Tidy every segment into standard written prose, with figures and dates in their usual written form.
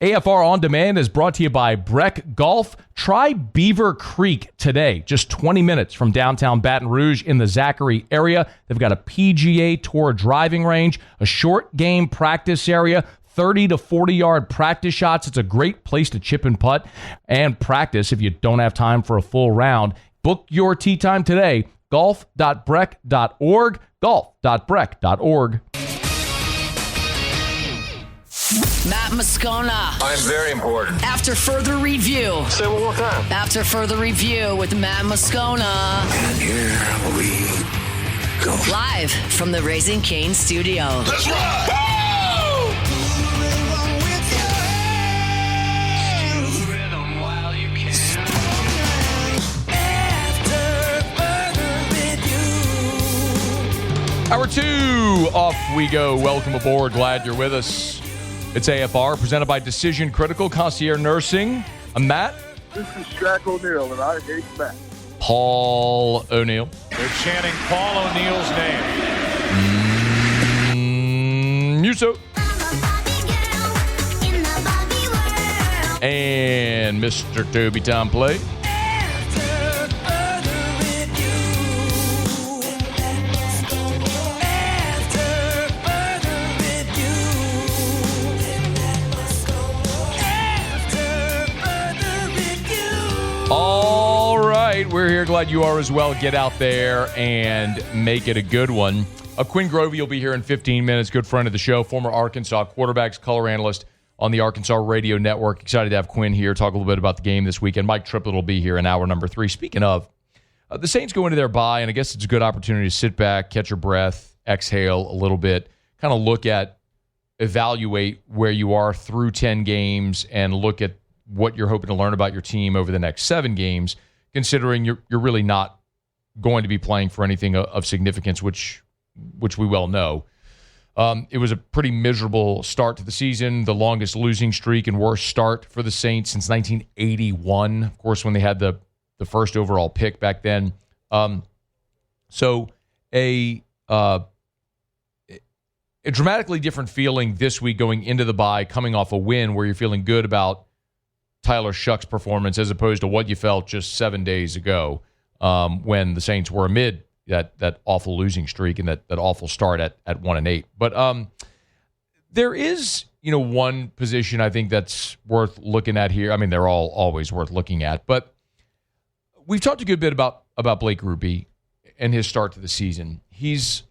AFR On Demand is brought to you by Breck Golf. Try Beaver Creek today, just 20 minutes from downtown Baton Rouge in the Zachary area. They've got a PGA Tour driving range, a short game practice area, 30 to 40-yard practice shots. It's a great place to chip and putt and practice if you don't have time for a full round. Book your tee time today, golf.breck.org, golf.breck.org. Matt Moscona. I'm very important. After further review. Say it one more time. After further review with Matt Moscona. And here we go. Live from the Raising Cane studio. Let's ride! Hour 2, off we go. Welcome aboard. Glad you're with us. It's AFR, presented by Decision Critical Concierge Nursing. I'm Matt. This is Shaq O'Neal, and I hate Matt. Paul O'Neal. They're chanting Paul O'Neal's name. Muso. And Mr. Toby Tom Play. All right, we're here. Glad you are as well. Get out there and make it a good one. Quinn Grovey will be here in 15 minutes. Good friend of the show, former Arkansas quarterbacks, color analyst on the Arkansas Radio Network. Excited to have Quinn here, talk a little bit about the game this weekend. Mike Triplett will be here in hour number 3. Speaking of, the Saints go into their bye, and I guess it's a good opportunity to sit back, catch your breath, exhale a little bit, kind of evaluate where you are through 10 games and look at what you're hoping to learn about your team over the next 7 games, considering you're really not going to be playing for anything of significance, which we well know. It was a pretty miserable start to the season, the longest losing streak and worst start for the Saints since 1981, of course, when they had the first overall pick back then. So a dramatically different feeling this week going into the bye, coming off a win where you're feeling good about Tyler Shuck's performance as opposed to what you felt just 7 days ago when the Saints were amid that awful losing streak and that awful start at 1-8. But there is, one position I think that's worth looking at here. I mean, they're all always worth looking at, but we've talked a good bit about Blake Grupe and his start to the season. He's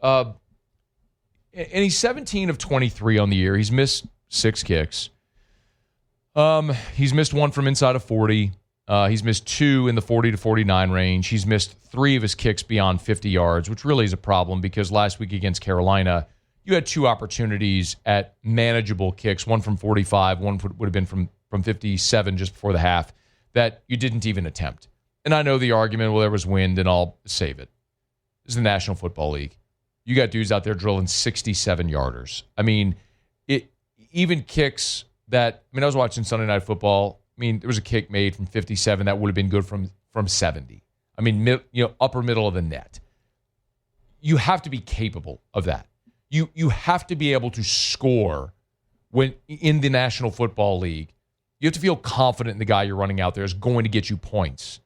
17 of 23 on the year. He's missed 6 kicks. He's missed 1 from inside of 40. He's missed 2 in the 40 to 49 range. He's missed 3 of his kicks beyond 50 yards, which really is a problem because last week against Carolina, you had 2 opportunities at manageable kicks, 1 from 45, 1 would have been from 57 just before the half, that you didn't even attempt. And I know the argument, well, there was wind and I'll save it. This is the National Football League. You got dudes out there drilling 67-yarders. I mean, even kicks that, I was watching Sunday Night Football. There was a kick made from 57 that would have been good from 70. Upper middle of the net. You have to be capable of that. You have to be able to score when in the National Football League. You have to feel confident in the guy you're running out there is going to get you points.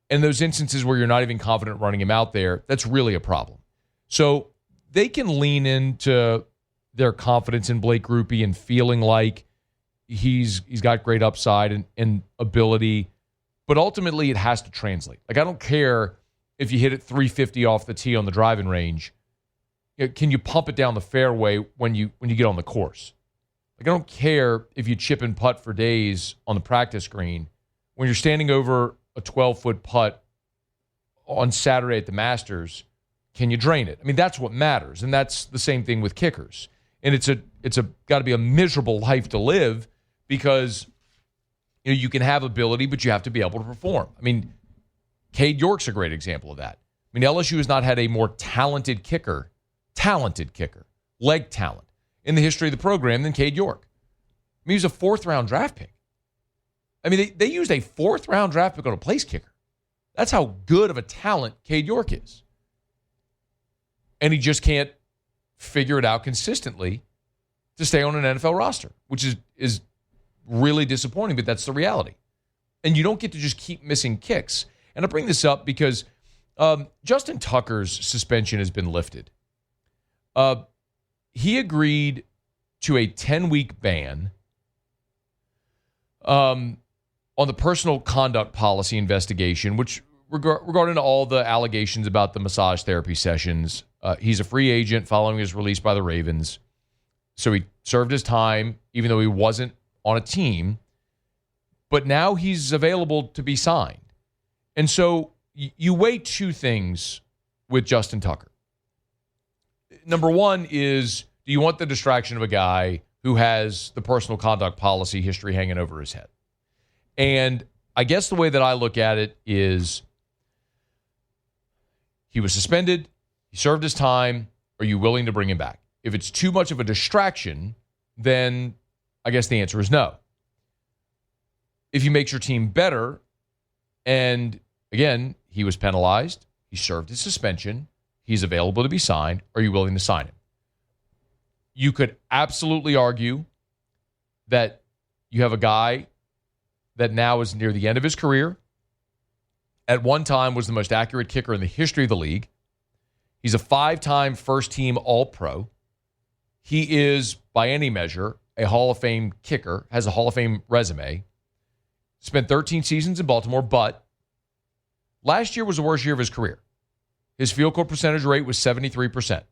And those instances where you're not even confident running him out there, that's really a problem. So they can lean into their confidence in Blake Grupe and feeling like he's got great upside and ability, but ultimately it has to translate. I don't care if you hit it 350 off the tee on the driving range. Can you pump it down the fairway when you get on the course? I don't care if you chip and putt for days on the practice green. When you're standing over a 12-foot putt on Saturday at the Masters, can you drain it? That's what matters, and that's the same thing with kickers. And it's got to be a miserable life to live because you can have ability, but you have to be able to perform. Cade York's a great example of that. LSU has not had a more talented kicker, leg talent, in the history of the program than Cade York. He was a 4th-round draft pick. They used a 4th-round draft pick on a place kicker. That's how good of a talent Cade York is. And he just can't figure it out consistently to stay on an NFL roster, which is really disappointing, but that's the reality. And you don't get to just keep missing kicks. And I bring this up because Justin Tucker's suspension has been lifted. He agreed to a 10-week ban on the personal conduct policy investigation, which regarding all the allegations about the massage therapy sessions. He's a free agent following his release by the Ravens. So he served his time, even though he wasn't on a team. But now he's available to be signed. And so you weigh two things with Justin Tucker. Number one is, do you want the distraction of a guy who has the personal conduct policy history hanging over his head? And I guess the way that I look at it is, he was suspended, he served his time, are you willing to bring him back? If it's too much of a distraction, then I guess the answer is no. If he makes your team better, and again, he was penalized, he served his suspension, he's available to be signed, are you willing to sign him? You could absolutely argue that you have a guy that now is near the end of his career, at one time was the most accurate kicker in the history of the league. He's a 5-time first-team All-Pro. He is, by any measure, a Hall of Fame kicker, has a Hall of Fame resume. Spent 13 seasons in Baltimore, but last year was the worst year of his career. His field goal percentage rate was 73%.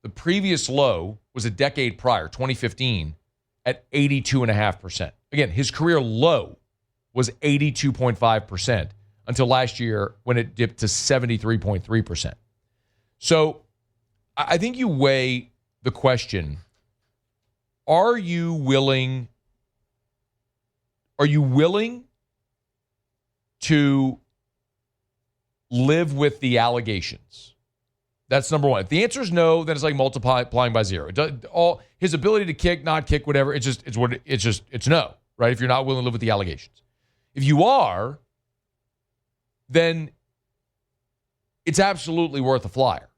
The previous low was a decade prior, 2015, at 82.5%. Again, his career low was 82.5% until last year when it dipped to 73.3%. So I think you weigh the question, are you willing to live with the allegations? That's number one. If the answer is no, then it's like multiplying by zero. All his ability to kick, not kick, whatever, it's no, right? If you're not willing to live with the allegations. If you are, then it's absolutely worth a flyer.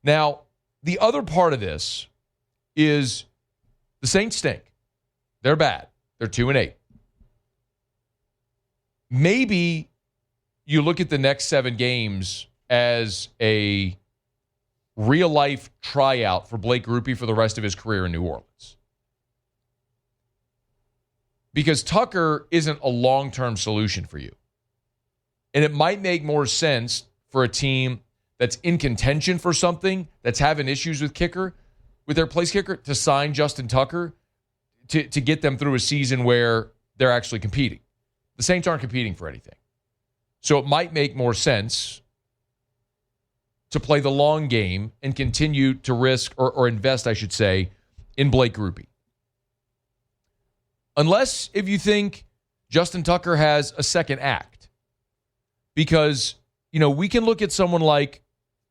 Now, the other part of this is the Saints stink. They're bad. They're 2-8. Maybe you look at the next 7 games as a real-life tryout for Blake Grupe for the rest of his career in New Orleans. Because Tucker isn't a long-term solution for you. And it might make more sense for a team that's in contention for something, that's having issues with their place kicker, to sign Justin Tucker to get them through a season where they're actually competing. The Saints aren't competing for anything. So it might make more sense to play the long game and continue to risk or invest, I should say, in Blake Grupe. Unless if you think Justin Tucker has a second act. Because, we can look at someone like,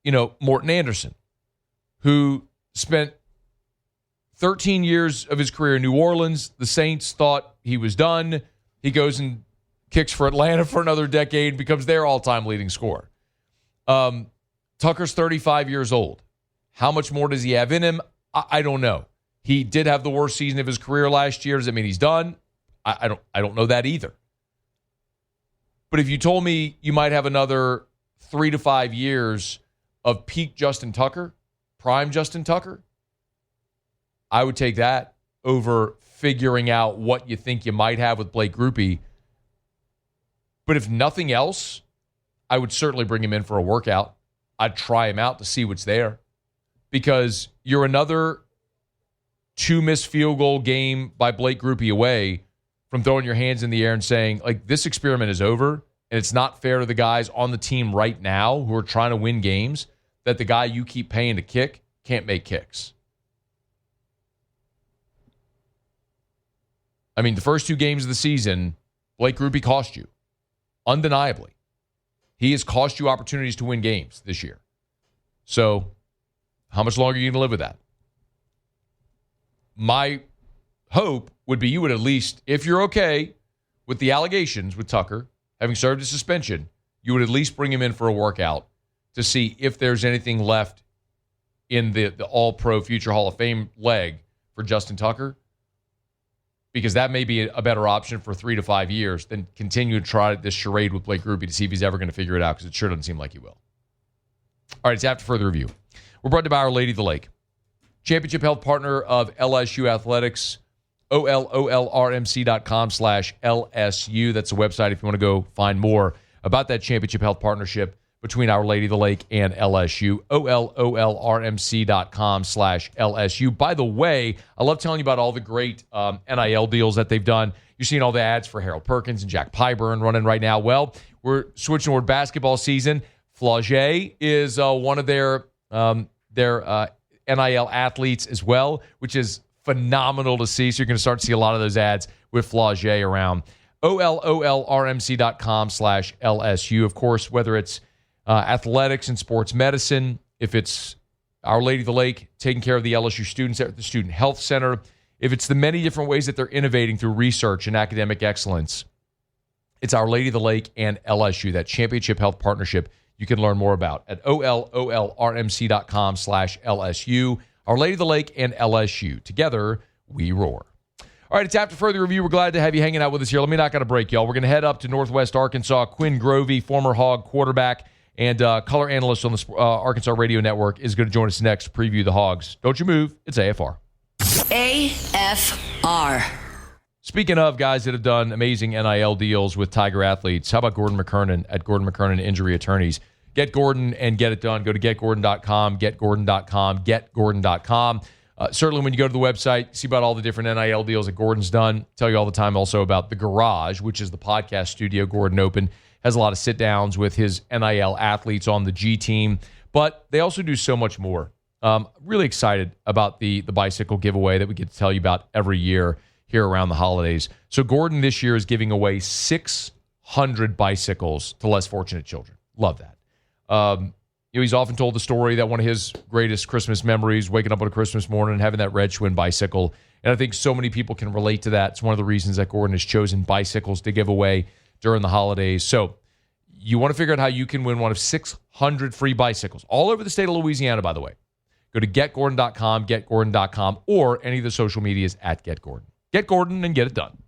Morton Anderson, who spent 13 years of his career in New Orleans. The Saints thought he was done. He goes and kicks for Atlanta for another decade, becomes their all-time leading scorer. Tucker's 35 years old. How much more does he have in him? I don't know. He did have the worst season of his career last year. Does that mean he's done? I don't know that either. But if you told me you might have another 3 to 5 years of peak Justin Tucker, prime Justin Tucker, I would take that over figuring out what you think you might have with Blake Grupe. But if nothing else, I would certainly bring him in for a workout. I'd try him out to see what's there. Because you're another 2 missed field goal game by Blake Grupe away from throwing your hands in the air and saying, this experiment is over, and it's not fair to the guys on the team right now who are trying to win games that the guy you keep paying to kick can't make kicks. I mean, the first 2 games of the season, Blake Grupe cost you. Undeniably. He has cost you opportunities to win games this year. So, how much longer are you going to live with that? My hope would be you would at least, if you're okay with the allegations with Tucker, having served his suspension, you would at least bring him in for a workout to see if there's anything left in the All-Pro Future Hall of Fame leg for Justin Tucker. because that may be a better option for 3 to 5 years than continue to try this charade with Blake Grupe to see if he's ever going to figure it out, because it sure doesn't seem like he will. All right, it's after further review. We're brought to you by Our Lady of the Lake, championship health partner of LSU Athletics, OLOLRMC.com/LSU. That's the website if you want to go find more about that championship health partnership between Our Lady of the Lake and LSU. OLOLRMC.com/LSU. By the way, I love telling you about all the great NIL deals that they've done. You're seeing all the ads for Harold Perkins and Jack Pyburn running right now. Well, we're switching toward basketball season. Flaugier is one of their NIL athletes as well, which is phenomenal to see. So you're going to start to see a lot of those ads with Flaugier around. OLOLRMC.com/LSU. Of course, whether it's athletics and sports medicine, if it's Our Lady of the Lake taking care of the LSU students at the Student Health Center, if it's the many different ways that they're innovating through research and academic excellence, it's Our Lady of the Lake and LSU, that championship health partnership you can learn more about at OLOLRMC.com/LSU. Our Lady of the Lake and LSU. Together, we roar. All right, it's after further review. We're glad to have you hanging out with us here. Let me knock out a break, y'all. We're going to head up to Northwest Arkansas. Quinn Grovey, former Hog quarterback and color analyst on the Arkansas Radio Network, is going to join us next to preview the Hogs. Don't you move. It's AFR. AFR. Speaking of guys that have done amazing NIL deals with Tiger athletes, how about Gordon McKernan at Gordon McKernan Injury Attorneys? Get Gordon and get it done. Go to getgordon.com, getgordon.com, getgordon.com. Certainly when you go to the website, see about all the different NIL deals that Gordon's done. Tell you all the time also about The Garage, which is the podcast studio Gordon opened. Has a lot of sit-downs with his NIL athletes on the G team. But they also do so much more. Really excited about the bicycle giveaway that we get to tell you about every year here around the holidays. So Gordon this year is giving away 600 bicycles to less fortunate children. Love that. He's often told the story that one of his greatest Christmas memories, waking up on a Christmas morning and having that red Schwinn bicycle. And I think so many people can relate to that. It's one of the reasons that Gordon has chosen bicycles to give away during the holidays. So you want to figure out how you can win one of 600 free bicycles all over the state of Louisiana, by the way. Go to getgordon.com, getgordon.com, or any of the social medias at getgordon. Get Gordon and get it done.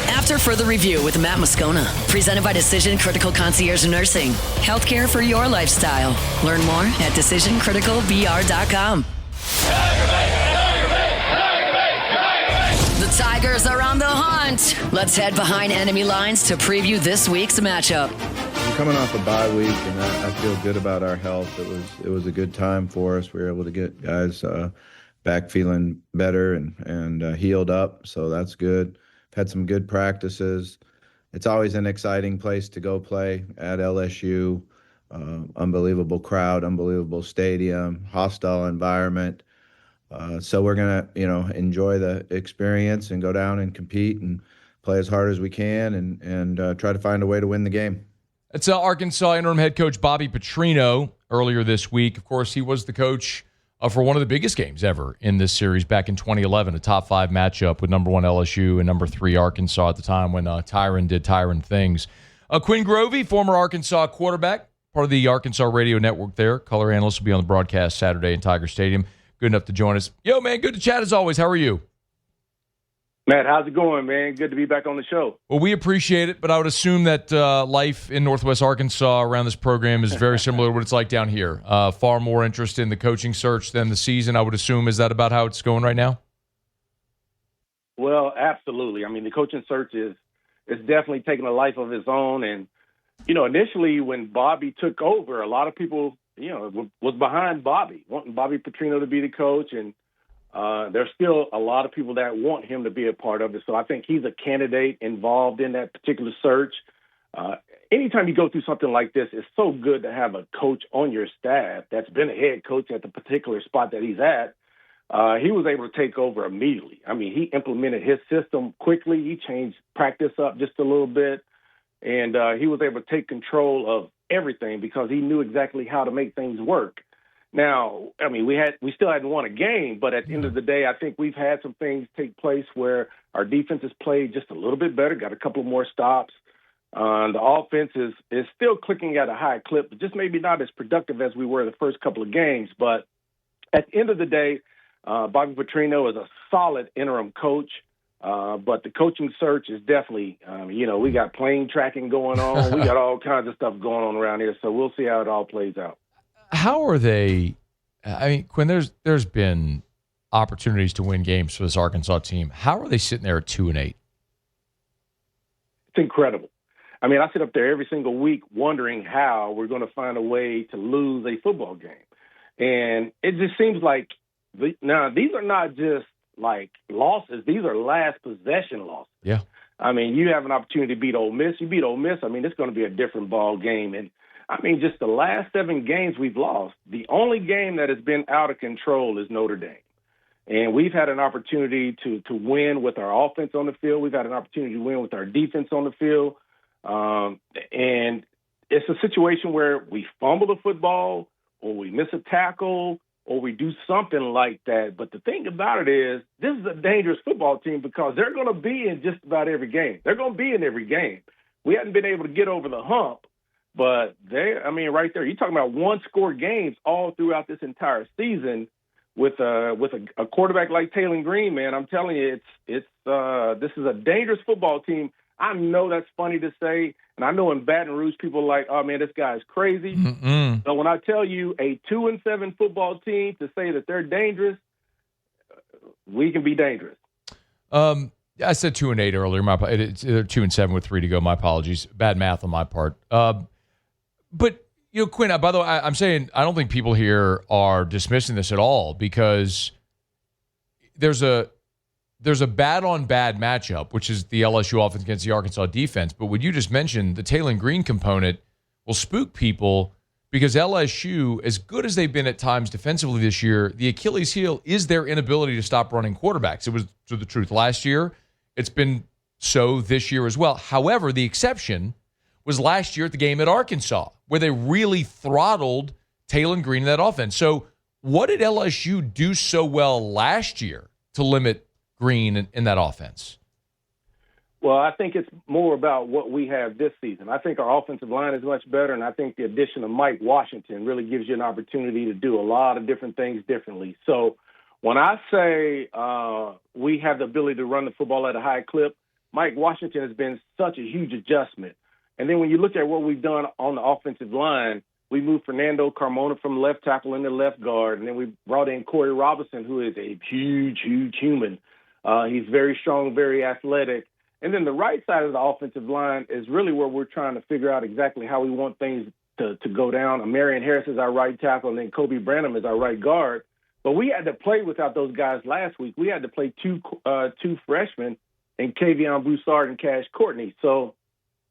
After further review with Matt Moscona, presented by Decision Critical Concierge Nursing. Healthcare for your lifestyle. Learn more at decisioncriticalbr.com. The Tigers are on the hunt. Let's head behind enemy lines to preview this week's matchup. We're coming off a bye week, and I feel good about our health. It was a good time for us. We were able to get guys back feeling better and healed up, so that's good. Had some good practices. It's always an exciting place to go play at LSU. Unbelievable crowd, unbelievable stadium, hostile environment. So we're gonna, enjoy the experience and go down and compete and play as hard as we can and try to find a way to win the game. It's Arkansas interim head coach Bobby Petrino earlier this week. Of course, he was the coach for one of the biggest games ever in this series back in 2011, a top 5 matchup with number 1 LSU and number 3 Arkansas at the time when Tyron did Tyron things. Quinn Grovey, former Arkansas quarterback, part of the Arkansas Radio Network there. Color analyst will be on the broadcast Saturday in Tiger Stadium. Good enough to join us. Yo, man, good to chat as always. How are you? Matt, how's it going, man? Good to be back on the show. Well, we appreciate it, but I would assume that life in Northwest Arkansas around this program is very similar to what it's like down here. Far more interest in the coaching search than the season, I would assume. Is that about how it's going right now? Well, absolutely. I mean, the coaching search is definitely taking a life of its own. And, initially when Bobby took over, a lot of people, was behind Bobby, wanting Bobby Petrino to be the coach. And there's still a lot of people that want him to be a part of it. So I think he's a candidate involved in that particular search. Anytime you go through something like this, it's so good to have a coach on your staff that's been a head coach at the particular spot that he's at. He was able to take over immediately. I mean, he implemented his system quickly. He changed practice up just a little bit. And he was able to take control of everything because he knew exactly how to make things work. Now, I mean, we still hadn't won a game, but at the end of the day, I think we've had some things take place where our defense has played just a little bit better, got a couple more stops. The offense is still clicking at a high clip, but just maybe not as productive as we were the first couple of games. But at the end of the day, Bobby Petrino is a solid interim coach, but the coaching search is definitely, we got plane tracking going on. We got all kinds of stuff going on around here, so we'll see how it all plays out. How are they? I mean, Quinn, there's been opportunities to win games for this Arkansas team. How are they sitting there at 2-8? It's incredible. I mean, I sit up there every single week wondering how we're going to find a way to lose a football game. And it just seems like now these are not just like losses. These are last possession losses. Yeah. I mean, you have an opportunity to beat Ole Miss. You beat Ole Miss. I mean, it's going to be a different ball game. And I mean, just the last 7 games we've lost, the only game that has been out of control is Notre Dame. And we've had an opportunity to win with our offense on the field. We've had an opportunity to win with our defense on the field. And it's a situation where we fumble the football or we miss a tackle or we do something like that. But the thing about it is this is a dangerous football team because they're going to be in just about every game. They're going to be in every game. We haven't been able to get over the hump, but right there, you're talking about 1-score games all throughout this entire season with a quarterback like Taylor Green, man. I'm telling you, this is a dangerous football team. I know that's funny to say, and I know in Baton Rouge people are like, oh, man, this guy's crazy. Mm-mm. So when I tell you a 2-7 football team to say that they're dangerous, we can be dangerous. I said 2-8 earlier. It's 2-7 with 3 to go. My apologies. Bad math on my part. But, Quinn, by the way, I'm saying I don't think people here are dismissing this at all because there's a bad-on-bad matchup, which is the LSU offense against the Arkansas defense. But what you just mentioned, the Taylor Green component, will spook people because LSU, as good as they've been at times defensively this year, the Achilles heel is their inability to stop running quarterbacks. It was to the truth last year. It's been so this year as well. However, the exception was last year at the game at Arkansas, where they really throttled Taylor Green in that offense. So what did LSU do so well last year to limit Green in that offense? Well, I think it's more about what we have this season. I think our offensive line is much better, and I think the addition of Mike Washington really gives you an opportunity to do a lot of different things differently. So when I say we have the ability to run the football at a high clip, Mike Washington has been such a huge adjustment. And then when you look at what we've done on the offensive line, we moved Fernando Carmona from left tackle into left guard, and then we brought in Corey Robinson, who is a huge, huge human. He's very strong, very athletic. And then the right side of the offensive line is really where we're trying to figure out exactly how we want things to go down. Marion Harris is our right tackle, and then Kobe Branham is our right guard. But we had to play without those guys last week. We had to play two freshmen, and Kavion Broussard and Cash Courtney. So,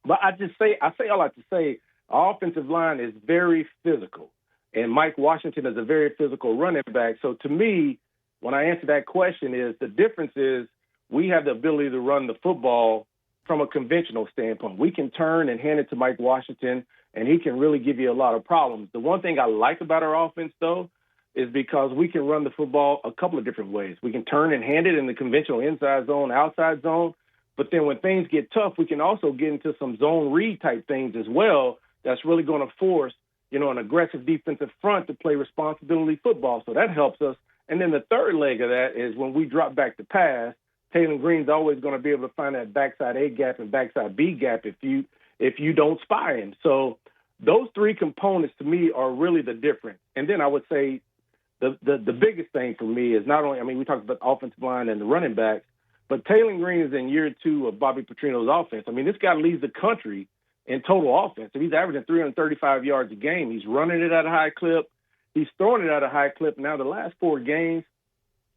but I say all I have to say, our offensive line is very physical, and Mike Washington is a very physical running back. So to me, when I answer that question, is the difference is we have the ability to run the football from a conventional standpoint. We can turn and hand it to Mike Washington, and he can really give you a lot of problems. The one thing I like about our offense, though, is because we can run the football a couple of different ways. We can turn and hand it in the conventional inside zone, outside zone, but then when things get tough, we can also get into some zone read type things as well that's really going to force, an aggressive defensive front to play responsibility football. So that helps us. And then the third leg of that is when we drop back to pass, Taylor Green's always going to be able to find that backside A gap and backside B gap if you don't spy him. So those three components to me are really the difference. And then I would say the biggest thing for me is not only, we talked about the offensive line and the running backs, but Taylor Green is in year 2 of Bobby Petrino's offense. This guy leads the country in total offense. He's averaging 335 yards a game. He's running it at a high clip. He's throwing it at a high clip. Now, the last 4 games,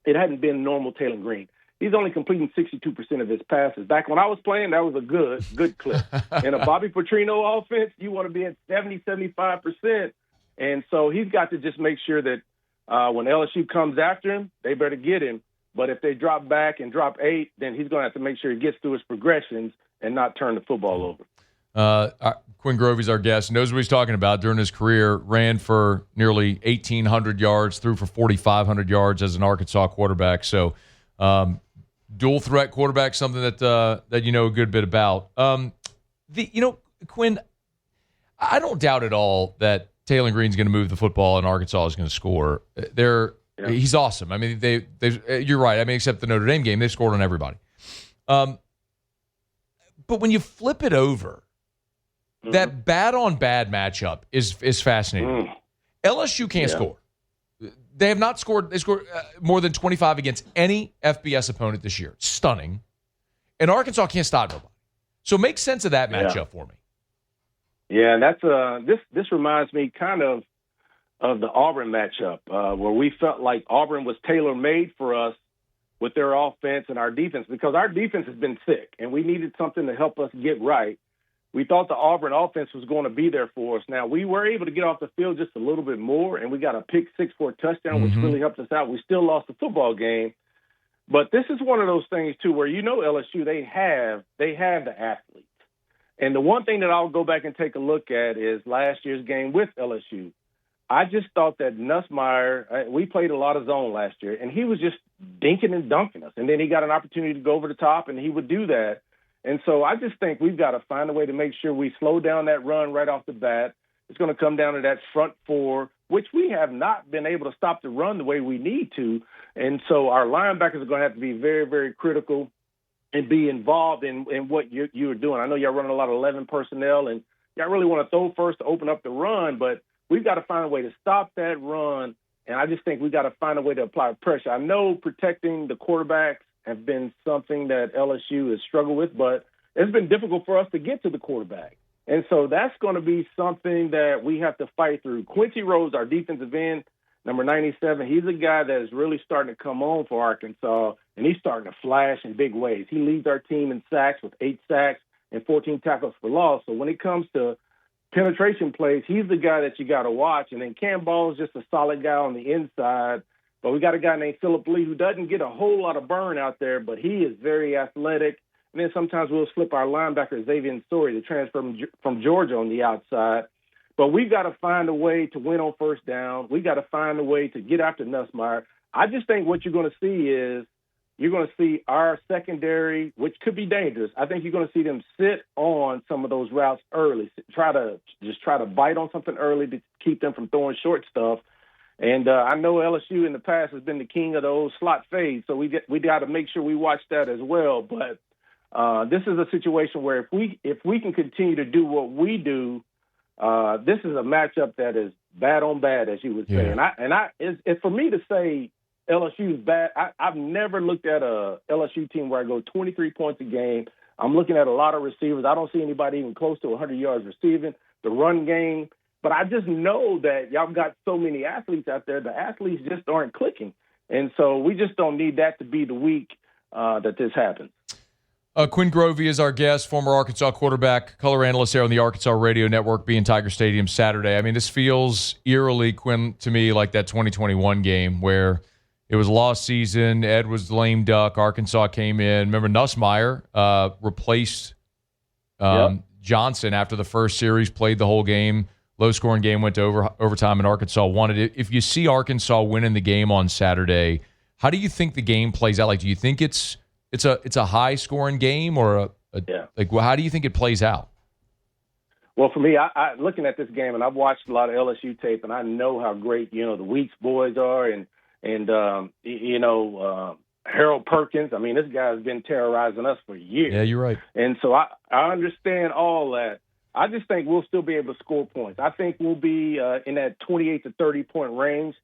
it hadn't been normal Taylor Green. He's only completing 62% of his passes. Back when I was playing, that was a good clip. In a Bobby Petrino offense, you want to be at 70, 75%. And so he's got to just make sure that when LSU comes after him, they better get him. But if they drop back and drop 8, then he's going to have to make sure he gets through his progressions and not turn the football over. Quinn Grovey's our guest, knows what he's talking about. During his career, ran for nearly 1,800 yards, threw for 4,500 yards as an Arkansas quarterback. So dual threat quarterback, something that you know a good bit about. Quinn, I don't doubt at all that Taylor Green's going to move the football and Arkansas is going to score. He's awesome. I mean, you're right. I mean, except the Notre Dame game, they scored on everybody. But when you flip it over, that bad on bad matchup is fascinating. LSU can't score. They have not scored. They scored more than 25 against any FBS opponent this year. Stunning. And Arkansas can't stop nobody. So make sense of that matchup for me. Yeah, and that's this reminds me kind of the Auburn matchup where we felt like Auburn was tailor-made for us with their offense and our defense, because our defense has been sick and we needed something to help us get right. We thought the Auburn offense was going to be there for us. Now, we were able to get off the field just a little bit more, and we got a pick six for a touchdown, which really helped us out. We still lost the football game. But this is one of those things, too, where LSU, they have the athletes. And the one thing that I'll go back and take a look at is last year's game with LSU. I just thought that Nussmeier, we played a lot of zone last year, and he was just dinking and dunking us. And then he got an opportunity to go over the top, and he would do that. And so I just think we've got to find a way to make sure we slow down that run right off the bat. It's going to come down to that front four, which we have not been able to stop the run the way we need to. And so our linebackers are going to have to be very, very critical and be involved in what you're doing. I know y'all running a lot of 11 personnel, and y'all really want to throw first to open up the run, but we've got to find a way to stop that run. And I just think we've got to find a way to apply pressure. I know protecting the quarterbacks have been something that LSU has struggled with, but it's been difficult for us to get to the quarterback. And so that's going to be something that we have to fight through. Quincy Rose, our defensive end, number 97, he's a guy that is really starting to come on for Arkansas, and he's starting to flash in big ways. He leads our team in sacks with 8 sacks and 14 tackles for loss. So when it comes to penetration plays, he's the guy that you got to watch. And then Cam Ball is just a solid guy on the inside. But we got a guy named Phillip Lee who doesn't get a whole lot of burn out there, but he is very athletic. And then sometimes we'll slip our linebacker, Xavier Story, to transfer from Georgia on the outside. But we've got to find a way to win on first down. We've got to find a way to get after Nussmeier. I just think what you're going to see is you're going to see our secondary, which could be dangerous. I think you're going to see them sit on some of those routes early, try to bite on something early to keep them from throwing short stuff. And I know LSU in the past has been the king of those slot fades, so we got to make sure we watch that as well. But this is a situation where if we can continue to do what we do, this is a matchup that is bad on bad, as you would say. And it's for me to say LSU is bad. I've never looked at a LSU team where I go 23 points a game. I'm looking at a lot of receivers. I don't see anybody even close to 100 yards receiving. The run game. But I just know that y'all got so many athletes out there. The athletes just aren't clicking. And so we just don't need that to be the week that this happens. Quinn Grovey is our guest, former Arkansas quarterback, color analyst here on the Arkansas Radio Network, being Tiger Stadium Saturday. I mean, this feels eerily, Quinn, to me like that 2021 game where it was a lost season. Ed was the lame duck. Arkansas came in. Remember, Nussmeier replaced Johnson after the first series, played the whole game. Low-scoring game, went to overtime, and Arkansas won it. If you see Arkansas winning the game on Saturday, how do you think the game plays out? Like, do you think it's a high-scoring game, or how do you think it plays out? Well, for me, I looking at this game, and I've watched a lot of LSU tape, and I know how great the Weeks boys are, and Harold Perkins. I mean, this guy's been terrorizing us for years. Yeah, you're right. And so I understand all that. I just think we'll still be able to score points. I think we'll be in that 28 to 30-point range.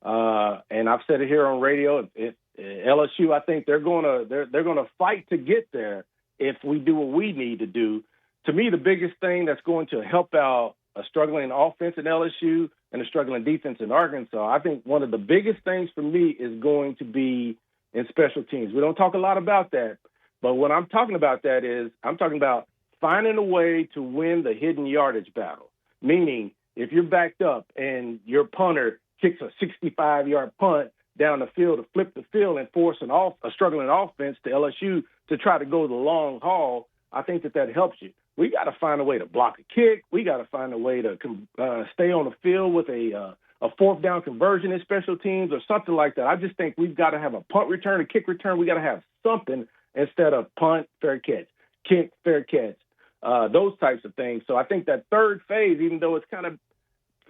And I've said it here on radio. If LSU, I think they're gonna fight to get there if we do what we need to do. To me, the biggest thing that's going to help out a struggling offense in LSU and a struggling defense in Arkansas, I think one of the biggest things for me is going to be in special teams. We don't talk a lot about that, but what I'm talking about that is I'm talking about finding a way to win the hidden yardage battle, meaning if you're backed up and your punter kicks a 65-yard punt down the field to flip the field and force a struggling offense to LSU to try to go the long haul, I think that helps you. We got to find a way to block a kick. We got to find a way to stay on the field with a fourth down conversion in special teams or something like that. I just think we've got to have a punt return, a kick return. We got to have something instead of punt, fair catch, kick, fair catch. Those types of things. So I think that third phase, even though it's kind of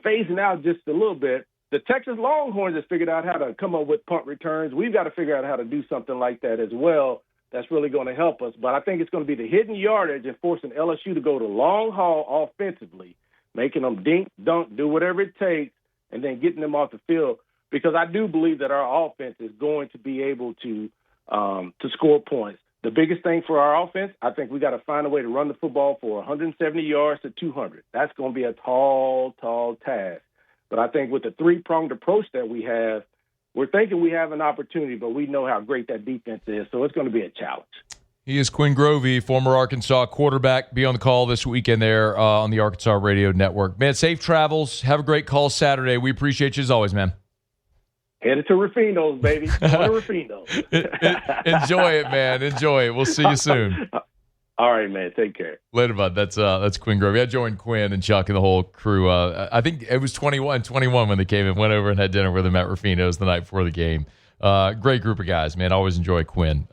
phasing out just a little bit, the Texas Longhorns has figured out how to come up with punt returns. We've got to figure out how to do something like that as well. That's really going to help us. But I think it's going to be the hidden yardage and forcing LSU to go to long haul offensively, making them dink, dunk, do whatever it takes, and then getting them off the field. Because I do believe that our offense is going to be able to score points. The biggest thing for our offense, I think we got to find a way to run the football for 170 yards to 200. That's going to be a tall, tall task. But I think with the three-pronged approach that we have, we're thinking we have an opportunity, but we know how great that defense is, so it's going to be a challenge. He is Quinn Grovey, former Arkansas quarterback. Be on the call this weekend there on the Arkansas Radio Network. Man, safe travels. Have a great call Saturday. We appreciate you as always, man. Headed to Rufino's, baby. Going to Rufino's. Enjoy it, man. Enjoy it. We'll see you soon. All right, man. Take care. Later, bud. That's Quinn Grovey. I joined Quinn and Chuck and the whole crew. I think it was 21 when they came and went over and had dinner with them at Rufino's the night before the game. Great group of guys, man. Always enjoy Quinn.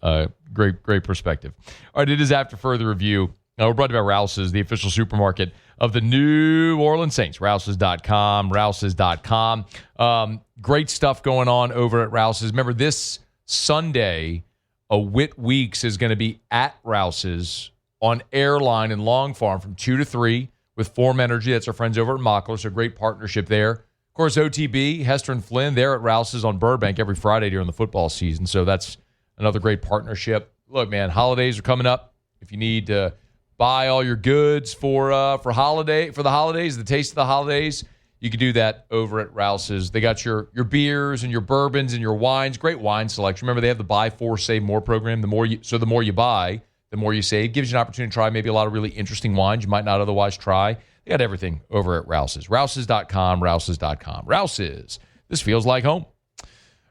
Great perspective. All right, it is After Further Review. We're brought to you by Rouse's, the official supermarket of the New Orleans Saints. Rouse's.com, Rouse's.com. Great stuff going on over at Rouse's. Remember, this Sunday, a Whit Weeks is going to be at Rouse's on Airline in Long Farm from 2 to 3 with Form Energy. That's our friends over at Mockler, so great partnership there. Of course, OTB, Hester and Flynn, they're at Rouse's on Burbank every Friday during the football season, so that's another great partnership. Look, man, holidays are coming up. If you need to buy all your goods for the holidays, the taste of the holidays, you can do that over at Rouse's. They got your beers and your bourbons and your wines. Great wine selection. Remember, they have the Buy 4, Save More program. The more you buy, the more you save. Gives you an opportunity to try maybe a lot of really interesting wines you might not otherwise try. They got everything over at Rouse's. Rouse's.com, Rouse's.com. Rouse's. This feels like home.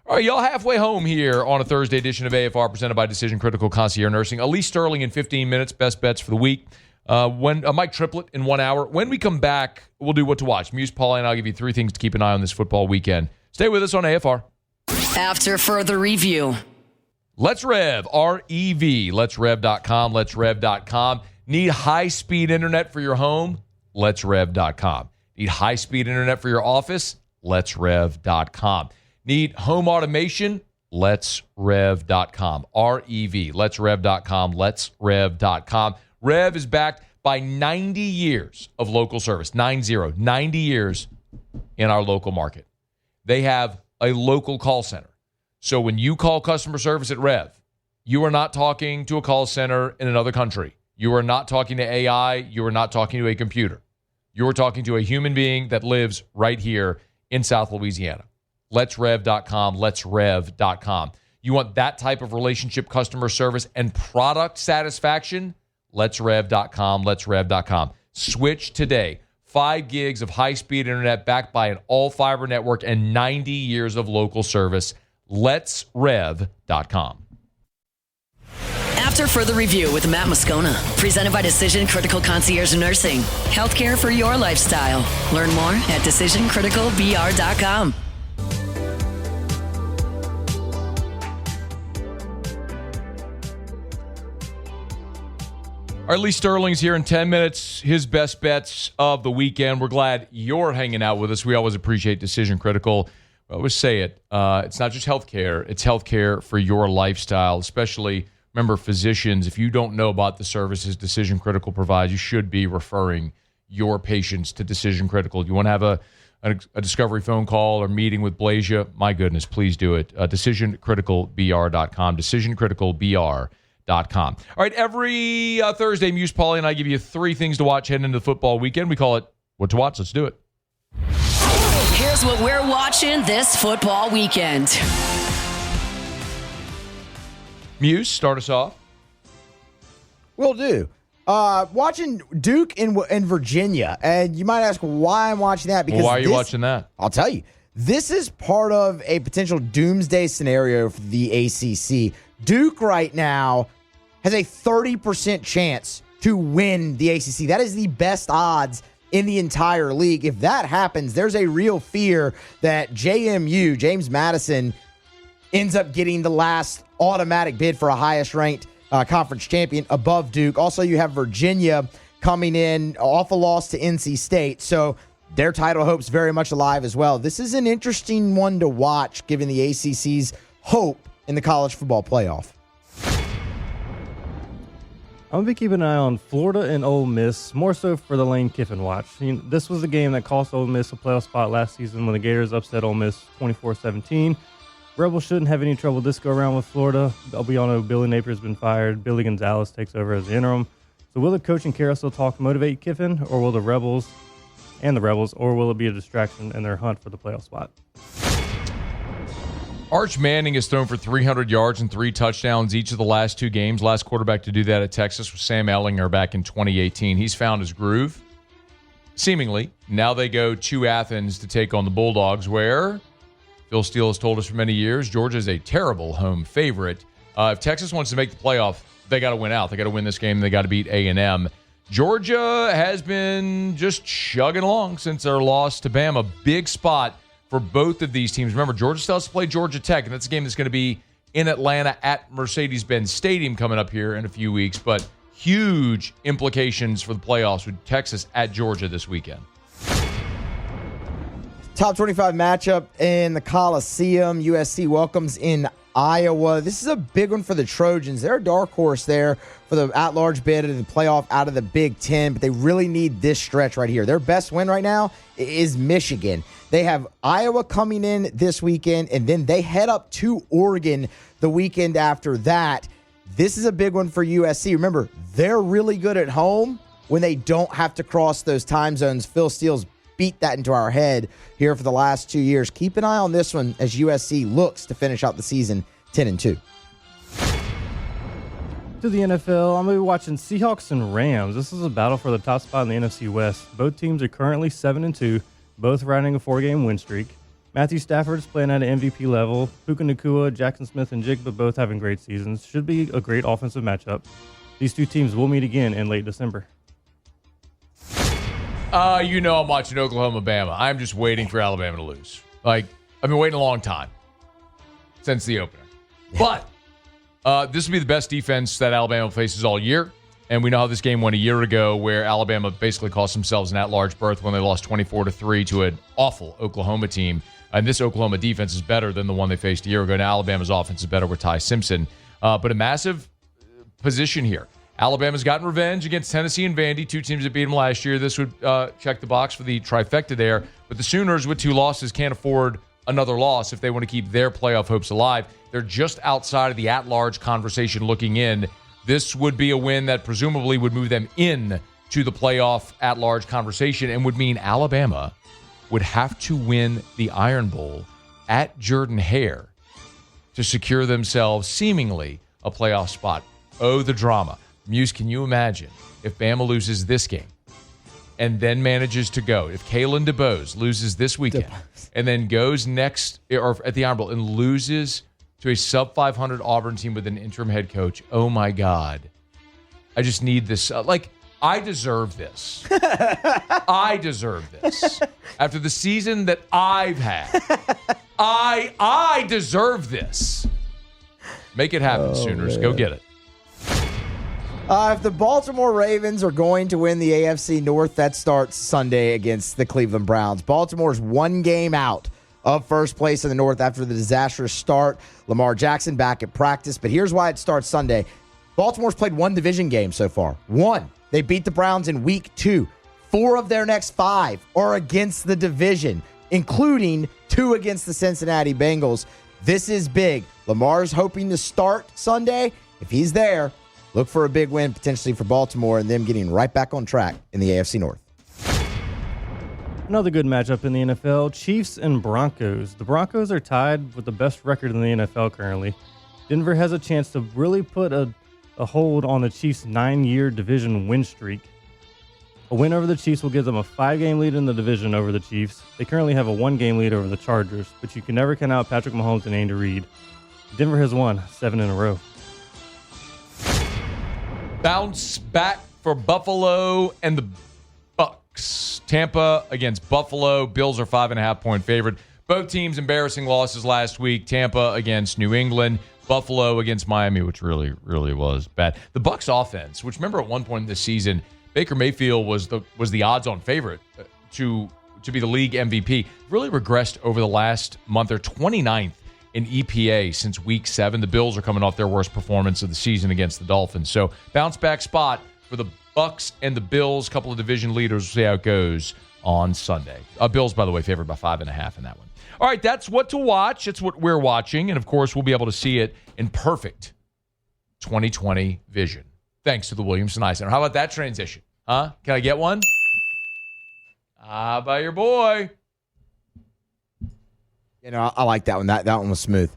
All right, y'all halfway home here on a Thursday edition of AFR presented by Decision Critical Concierge Nursing. Elise Sterling in 15 minutes, best bets for the week. When Mike Triplett in 1 hour. When we come back, we'll do what to watch. Muse, Paulie, and I'll give you 3 things to keep an eye on this football weekend. Stay with us on AFR. After Further Review. Let's Rev, R-E-V, letsrev.com, letsrev.com. Need high-speed internet for your home? Letsrev.com. Need high-speed internet for your office? Letsrev.com. Need home automation? Letsrev.com. R-E-V, letsrev.com, letsrev.com. Rev is backed by 90 years of local service. 90 years in our local market. They have a local call center. So when you call customer service at Rev, you are not talking to a call center in another country. You are not talking to AI. You are not talking to a computer. You are talking to a human being that lives right here in South Louisiana. Let'sRev.com, Let'sRev.com. You want that type of relationship, customer service, and product satisfaction? Let'sRev.com, Let'sRev.com. Switch today. 5 gigs of high-speed internet backed by an all-fiber network and 90 years of local service. Let'sRev.com. After Further Review with Matt Moscona, presented by Decision Critical Concierge Nursing. Healthcare for your lifestyle. Learn more at DecisionCriticalBR.com. All right, Lee Sterling's here in 10 minutes. His best bets of the weekend. We're glad you're hanging out with us. We always appreciate Decision Critical. I always say it. It's not just healthcare. It's healthcare for your lifestyle, especially, remember, physicians. If you don't know about the services Decision Critical provides, you should be referring your patients to Decision Critical. You want to have a discovery phone call or meeting with Blasia? My goodness, please do it. DecisionCriticalBR.com. DecisionCriticalBR.com. All right, every Thursday, Muse, Paulie, and I give you 3 things to watch heading into the football weekend. We call it What to Watch. Let's do it. Here's what we're watching this football weekend. Muse, start us off. Will do. Watching Duke in Virginia. And you might ask why I'm watching that. Because why are you watching that? I'll tell you. This is part of a potential doomsday scenario for the ACC. Duke right now has a 30% chance to win the ACC. That is the best odds in the entire league. If that happens, there's a real fear that JMU, James Madison, ends up getting the last automatic bid for a highest-ranked conference champion above Duke. Also, you have Virginia coming in off a loss to NC State. So their title hopes very much alive as well. This is an interesting one to watch, given the ACC's hope in the college football playoff. I'm going to be keeping an eye on Florida and Ole Miss, more so for the Lane Kiffin watch. This was the game that cost Ole Miss a playoff spot last season when the Gators upset Ole Miss 24-17. Rebels shouldn't have any trouble this go-around with Florida. We all know Billy Napier's been fired. Billy Gonzalez takes over as the interim. So will the coaching carousel talk motivate Kiffin, or will the Rebels, or will it be a distraction in their hunt for the playoff spot? Arch Manning has thrown for 300 yards and 3 touchdowns each of the last 2 games. Last quarterback to do that at Texas was Sam Ehlinger back in 2018. He's found his groove, seemingly. Now they go to Athens to take on the Bulldogs, where Phil Steele has told us for many years Georgia is a terrible home favorite. If Texas wants to make the playoff, they got to win out. They got to win this game. They got to beat A&M. Georgia has been just chugging along since their loss to Bama. Big spot for both of these teams. Remember, Georgia still has to play Georgia Tech, and that's a game that's going to be in Atlanta at Mercedes-Benz Stadium coming up here in a few weeks. But huge implications for the playoffs with Texas at Georgia this weekend. Top 25 matchup in the Coliseum. USC welcomes in Iowa. This is a big one for the Trojans. They're a dark horse there for the at-large bid in the playoff out of the Big Ten, but they really need this stretch right here. Their best win right now is Michigan. They have Iowa coming in this weekend, and then they head up to Oregon the weekend after that. This is a big one for USC. Remember, they're really good at home when they don't have to cross those time zones. Phil Steele's beat that into our head here for the last 2 years. Keep an eye on this one as USC looks to finish out the season 10-2. To the NFL, I'm going to be watching Seahawks and Rams. This is a battle for the top spot in the NFC West. Both teams are currently 7-2, both riding a 4-game win streak. Matthew Stafford is playing at an MVP level. Puka Nacua, Jackson Smith, and Jigba both having great seasons. Should be a great offensive matchup. These two teams will meet again in late December. I'm watching Oklahoma-Bama. I'm just waiting for Alabama to lose. I've been waiting a long time since the opener. But this will be the best defense that Alabama faces all year. And we know how this game went a year ago, where Alabama basically cost themselves an at-large berth when they lost 24-3 to an awful Oklahoma team. And this Oklahoma defense is better than the one they faced a year ago. Now Alabama's offense is better with Ty Simpson. But a massive position here. Alabama's gotten revenge against Tennessee and Vandy, 2 teams that beat them last year. This would check the box for the trifecta there. But the Sooners, with 2 losses, can't afford another loss if they want to keep their playoff hopes alive. They're just outside of the at-large conversation looking in. This would be a win that presumably would move them in to the playoff at-large conversation and would mean Alabama would have to win the Iron Bowl at Jordan-Hare to secure themselves seemingly a playoff spot. Oh, the drama. Muse, can you imagine if Bama loses this game and then manages to go, if Kalen DeBose loses this weekend and then goes next or at the Iron Bowl and loses to a sub-500 Auburn team with an interim head coach, oh my God. I just need this. I deserve this. I deserve this. After the season that I've had, I deserve this. Make it happen, Sooners. Man. Go get it. If the Baltimore Ravens are going to win the AFC North, that starts Sunday against the Cleveland Browns. Baltimore's 1 game out of first place in the North after the disastrous start. Lamar Jackson back at practice, but here's why it starts Sunday. Baltimore's played 1 division game so far. 1. They beat the Browns in week 2. 4 of their next 5 are against the division, including 2 against the Cincinnati Bengals. This is big. Lamar's hoping to start Sunday. If he's there, look for a big win potentially for Baltimore and them getting right back on track in the AFC North. Another good matchup in the NFL, Chiefs and Broncos. The Broncos are tied with the best record in the NFL currently. Denver has a chance to really put a hold on the Chiefs' 9-year division win streak. A win over the Chiefs will give them a 5-game lead in the division over the Chiefs. They currently have a 1-game lead over the Chargers, but you can never count out Patrick Mahomes and Andy Reid. Denver has won 7 in a row. Bounce back for Buffalo and the Bucks. Tampa against Buffalo. Bills are 5.5-point favorite. Both teams embarrassing losses last week. Tampa against New England. Buffalo against Miami, which really was bad. The Bucks offense, which remember at one point this season, Baker Mayfield was the odds-on favorite to to be the league MVP. Really regressed over the last month. They're 29th in EPA since week 7. The Bills are coming off their worst performance of the season against the Dolphins. So bounce back spot for the Bucs and the Bills. Couple of division leaders. We'll see how it goes on Sunday. Bills, by the way, favored by 5.5 in that one. All right, that's what to watch. It's what we're watching. And, of course, we'll be able to see it in perfect 2020 vision. Thanks to the Williamson Eye Center. How about that transition? Huh? Can I get one? By your boy. I like that one. That one was smooth.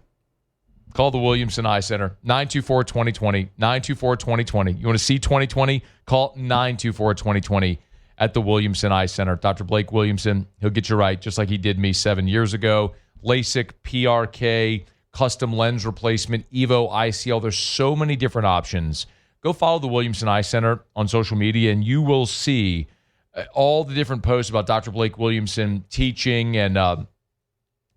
Call the Williamson Eye Center, 924-2020, 924-2020. You want to see 2020? Call 924-2020 at the Williamson Eye Center. Dr. Blake Williamson, he'll get you right, just like he did me 7 years ago. LASIK, PRK, custom lens replacement, EVO, ICL. There's so many different options. Go follow the Williamson Eye Center on social media, and you will see all the different posts about Dr. Blake Williamson teaching and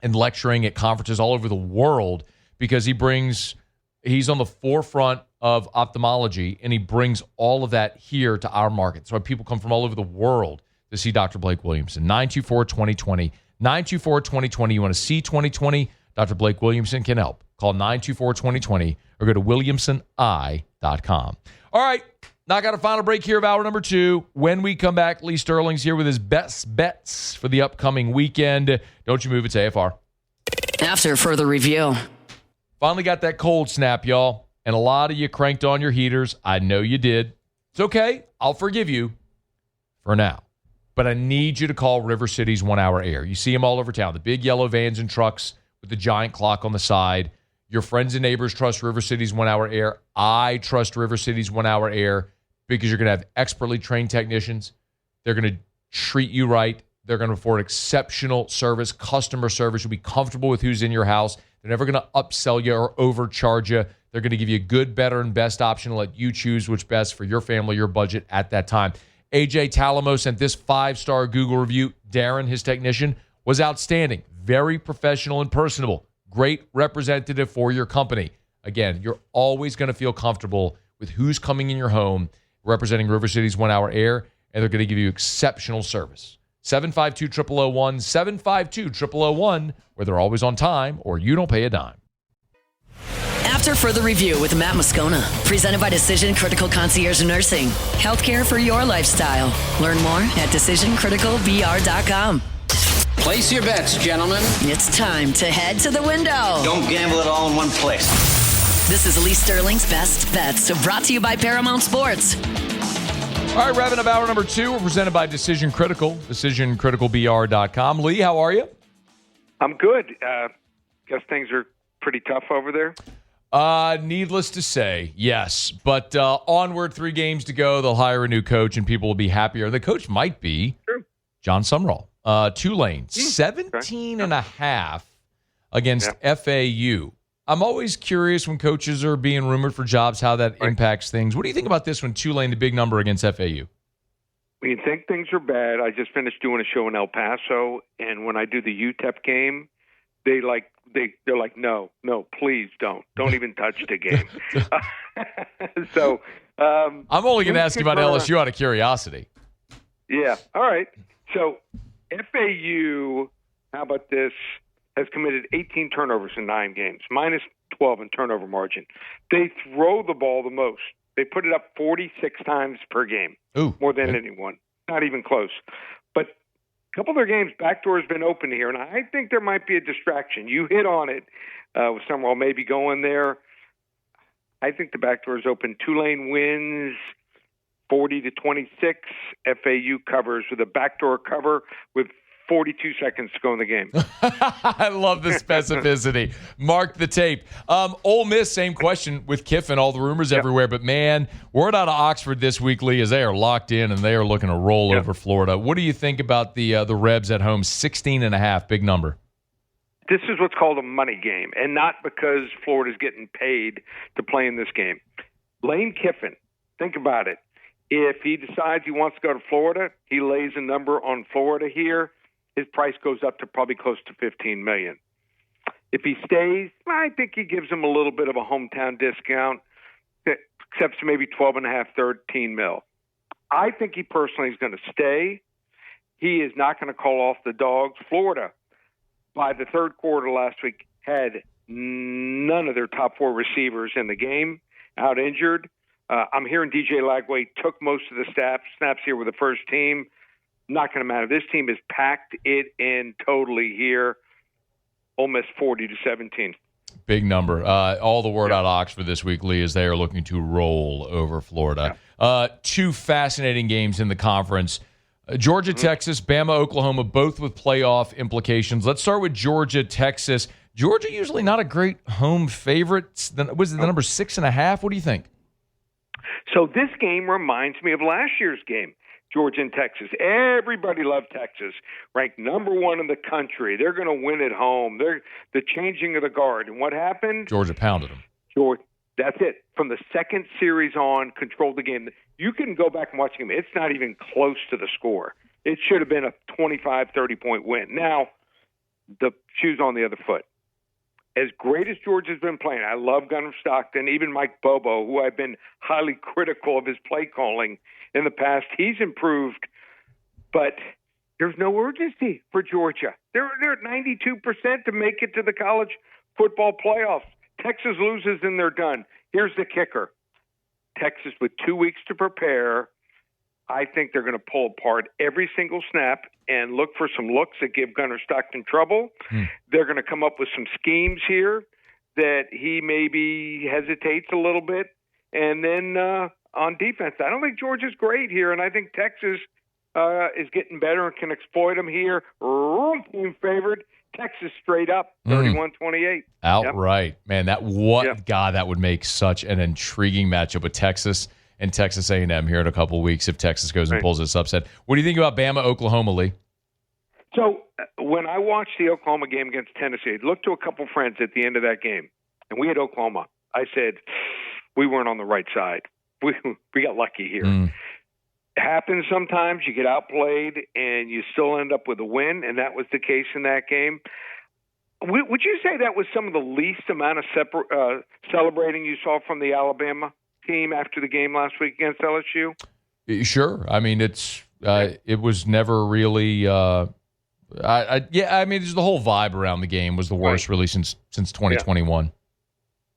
lecturing at conferences all over the world, because he's on the forefront of ophthalmology, and he brings all of that here to our market. So people come from all over the world to see Dr. Blake Williamson. 924-2020. 924-2020. You want to see 2020? Dr. Blake Williamson can help. Call 924-2020 or go to williamsoneye.com. All right, now got a final break here of hour number 2. When we come back, Lee Sterling's here with his best bets for the upcoming weekend. Don't you move, it's AFR. After further review. Finally got that cold snap, y'all. And a lot of you cranked on your heaters. I know you did. It's okay. I'll forgive you for now. But I need you to call River City's 1 Hour Air. You see them all over town. The big yellow vans and trucks with the giant clock on the side. Your friends and neighbors trust River City's 1 Hour Air. I trust River City's 1 Hour Air because you're going to have expertly trained technicians. They're going to treat you right. They're going to afford exceptional service, customer service. You'll be comfortable with who's in your house. They're never going to upsell you or overcharge you. They're going to give you a good, better, and best option and let you choose which best for your family, your budget at that time. AJ Talamo sent this 5-star Google review. Darren, his technician, was outstanding. Very professional and personable. Great representative for your company. Again, you're always going to feel comfortable with who's coming in your home representing River City's 1 Hour Air, and they're going to give you exceptional service. 752-0001, 752-0001, where they're always on time or you don't pay a dime. After further review with Matt Moscona, presented by Decision Critical Concierge Nursing. Healthcare for your lifestyle. Learn more at decisioncriticalbr.com. Place your bets, gentlemen. It's time to head to the window. Don't gamble it all in one place. This is Lee Sterling's Best Bets, brought to you by Paramount Sports. All right, wrapping up hour number 2. We're presented by Decision Critical, decisioncriticalbr.com. Lee, how are you? I'm good. Guess things are pretty tough over there. Needless to say, yes. But onward, 3 games to go. They'll hire a new coach, and people will be happier. The coach might be John Sumrall. Tulane, 17.5 against FAU. I'm always curious when coaches are being rumored for jobs, how that impacts things. What do you think about this one, Tulane, the big number against FAU? When you think things are bad, I just finished doing a show in El Paso, and when I do the UTEP game, they're like, no, please don't even touch the game. So I'm only going to ask you about LSU out of curiosity. Yeah, all right. So FAU, how about this, has committed 18 turnovers in 9 games, minus 12 in turnover margin. They throw the ball the most. They put it up 46 times per game, more than anyone. Not even close. But a couple of their games, backdoor has been open here, and I think there might be a distraction. You hit on it with Sumrall maybe going there. I think the backdoor is open. Tulane wins 40-26. FAU covers with a backdoor cover with 42 seconds to go in the game. I love the specificity. Mark the tape. Ole Miss, same question with Kiffin, all the rumors everywhere. But, man, word out of Oxford this week, Lee, is they are locked in and they are looking to roll over Florida. What do you think about the Rebs at home? 16.5, big number. This is what's called a money game, and not because Florida's getting paid to play in this game. Lane Kiffin, think about it. If he decides he wants to go to Florida, he lays a number on Florida here. His price goes up to probably close to $15 million. If he stays, I think he gives him a little bit of a hometown discount, except to maybe 12.5, $13 million. I think he personally is going to stay. he is not going to call off the dogs. Florida, by the third quarter last week, had none of their top 4 receivers in the game out injured. I'm hearing DJ Lagway took most of the snaps here with the first team. Not going to matter. This team has packed it in totally here. Ole Miss 40-17. Big number. All the word out of Oxford this week, Lee, is they are looking to roll over Florida. Two fascinating games in the conference. Georgia, Texas, Bama, Oklahoma, both with playoff implications. Let's start with Georgia, Texas. Georgia usually not a great home favorite. Was it the number 6.5? What do you think? So this game reminds me of last year's game, Georgia and Texas. Everybody loved Texas, ranked number 1 in the country. They're going to win at home. They're the changing of the guard. And what happened? Georgia pounded them. Georgia, that's it. From the second series on, controlled the game. You can go back and watch the game. It's not even close to the score. It should have been a 25, 30-point win. Now, the shoe's on the other foot. As great as Georgia's been playing, I love Gunnar Stockton, even Mike Bobo, who I've been highly critical of his play calling in the past. He's improved, but there's no urgency for Georgia. They're at 92% to make it to the college football playoffs. Texas loses and they're done. Here's the kicker. Texas, with 2 weeks to prepare, I think they're going to pull apart every single snap and look for some looks that give Gunnar Stockton trouble. They're going to come up with some schemes here that he maybe hesitates a little bit. And then on defense, I don't think Georgia's great here, and I think Texas is getting better and can exploit them here. Team favored. Texas straight up, 31-28. Outright. Man, God, that would make such an intriguing matchup with Texas and Texas A&M here in a couple of weeks if Texas goes and pulls this upset. What do you think about Bama, Oklahoma, Lee? So when I watched the Oklahoma game against Tennessee, I looked to a couple friends at the end of that game, and we had Oklahoma. I said, we weren't on the right side. We got lucky here. It happens sometimes. You get outplayed, and you still end up with a win, and that was the case in that game. Would you say that was some of the least amount of celebrating you saw from the Alabama team after the game last week against LSU? Sure. I mean, it was never really. I mean, just the whole vibe around the game was the worst, really, since 2021. Yeah.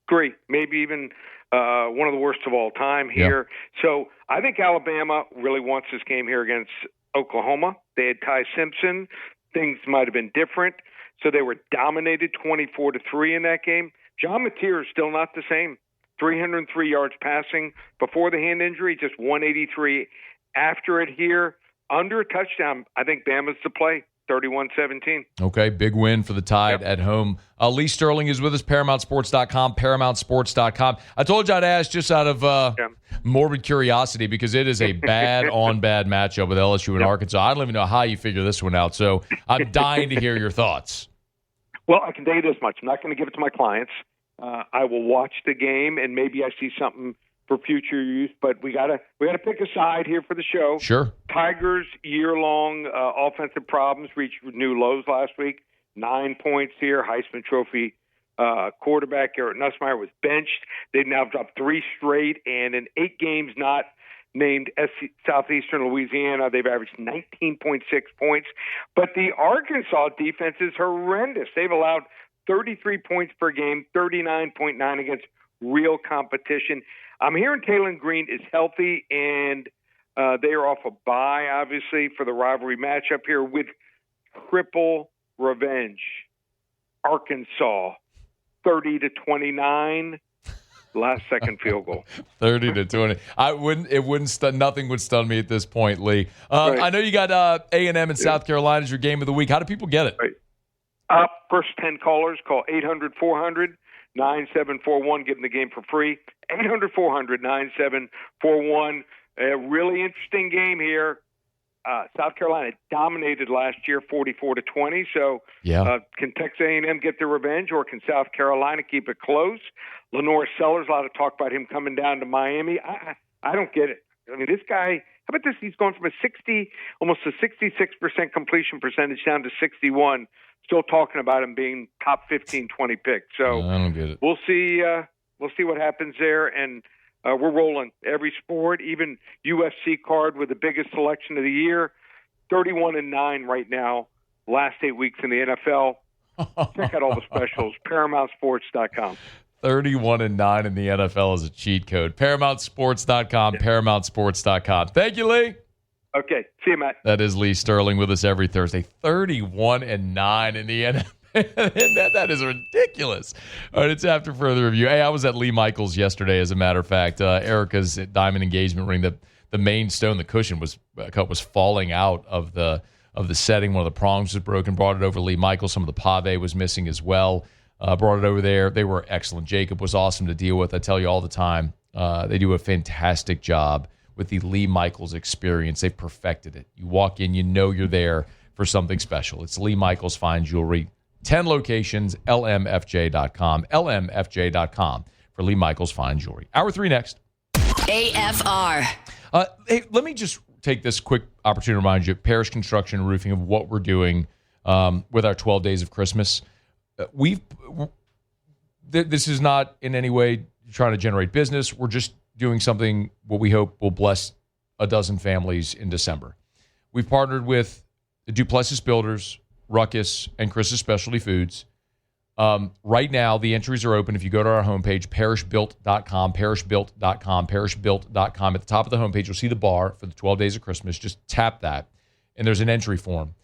Agree. Maybe even one of the worst of all time here. Yeah. So I think Alabama really wants this game here against Oklahoma. They had Ty Simpson. Things might have been different. So they were dominated 24-3 in that game. John Mateer is still not the same. 303 yards passing before the hand injury, just 183 after it here. Under a touchdown, I think Bama's the play, 31-17. Okay, big win for the Tide at home. Lee Sterling is with us, ParamountSports.com, ParamountSports.com. I told you I'd ask just out of morbid curiosity because it is a bad matchup with LSU and Arkansas. I don't even know how you figure this one out, so I'm dying to hear your thoughts. Well, I can tell you this much. I'm not going to give it to my clients. I will watch the game, and maybe I see something for future use. But we gotta pick a side here for the show. Sure. Tigers' year-long offensive problems reached new lows last week. 9 points here. Heisman Trophy quarterback Garrett Nussmeier was benched. They've now dropped 3 straight, and in 8 games not named Southeastern Louisiana, they've averaged 19.6 points. But the Arkansas defense is horrendous. They've allowed 33 points per game, 39.9 against real competition. I'm hearing Taylor Green is healthy, and they are off a bye, obviously, for the rivalry matchup here with triple revenge. Arkansas, 30-29, last-second field goal. 30-20. Nothing would stun me at this point, Lee. I know you got A&M and South Carolina as your game of the week. How do people get it? Right. First 10 callers, call 800-400-9741, give them the game for free. 800-400-9741. A really interesting game here. South Carolina dominated last year 44-20. So can Texas A&M get their revenge, or can South Carolina keep it close? Lenore Sellers, a lot of talk about him coming down to Miami. I don't get it. I mean, this guy, how about this? He's gone from almost a 66% completion percentage down to 61. Still talking about him being top 15, 20 pick. So I don't get it. We'll see. We'll see what happens there, and we're rolling every sport, even UFC card with the biggest selection of the year. 31-9 right now. Last 8 weeks in the NFL. Check out all the specials. ParamountSports.com. 31-9 in the NFL is a cheat code. ParamountSports.com. ParamountSports.com. Thank you, Lee. Okay. See you, Matt. That is Lee Sterling with us every Thursday. 31-9 in the NFL. that is ridiculous. All right, it's after further review. Hey, I was at Lee Michaels yesterday, as a matter of fact. Erica's diamond engagement ring, the main stone, the cushion was falling out of the setting. One of the prongs was broken. Brought it over to Lee Michaels. Some of the pave was missing as well. Brought it over there. They were excellent. Jacob was awesome to deal with. I tell you all the time, they do a fantastic job with the Lee Michaels experience. They've perfected it. You walk in, you know you're there for something special. It's Lee Michaels Fine Jewelry. 10 locations, lmfj.com. lmfj.com for Lee Michaels Fine Jewelry. Hour 3 next. AFR. Hey, let me just take this quick opportunity to remind you, Parish Construction and Roofing, of what we're doing with our 12 Days of Christmas. This is not in any way trying to generate business. We're just doing something what we hope will bless a dozen families in December. We've partnered with the Duplessis Builders, Ruckus, and Chris's Specialty Foods. Right now, the entries are open. If you go to our homepage, parishbuilt.com, parishbuilt.com, parishbuilt.com. At the top of the homepage, you'll see the bar for the 12 Days of Christmas. Just tap that, and there's an entry form.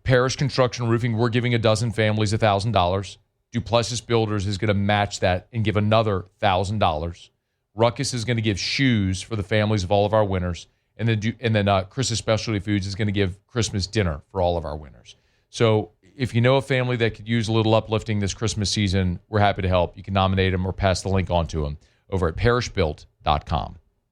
Parish Construction Roofing, we're giving a dozen families $1,000. Duplessis Builders is going to match that and give another $1,000. Ruckus is going to give shoes for the families of all of our winners. And then Chris's Specialty Foods is going to give Christmas dinner for all of our winners. So if you know a family that could use a little uplifting this Christmas season, we're happy to help. You can nominate them or pass the link on to them over at parishbuilt.com.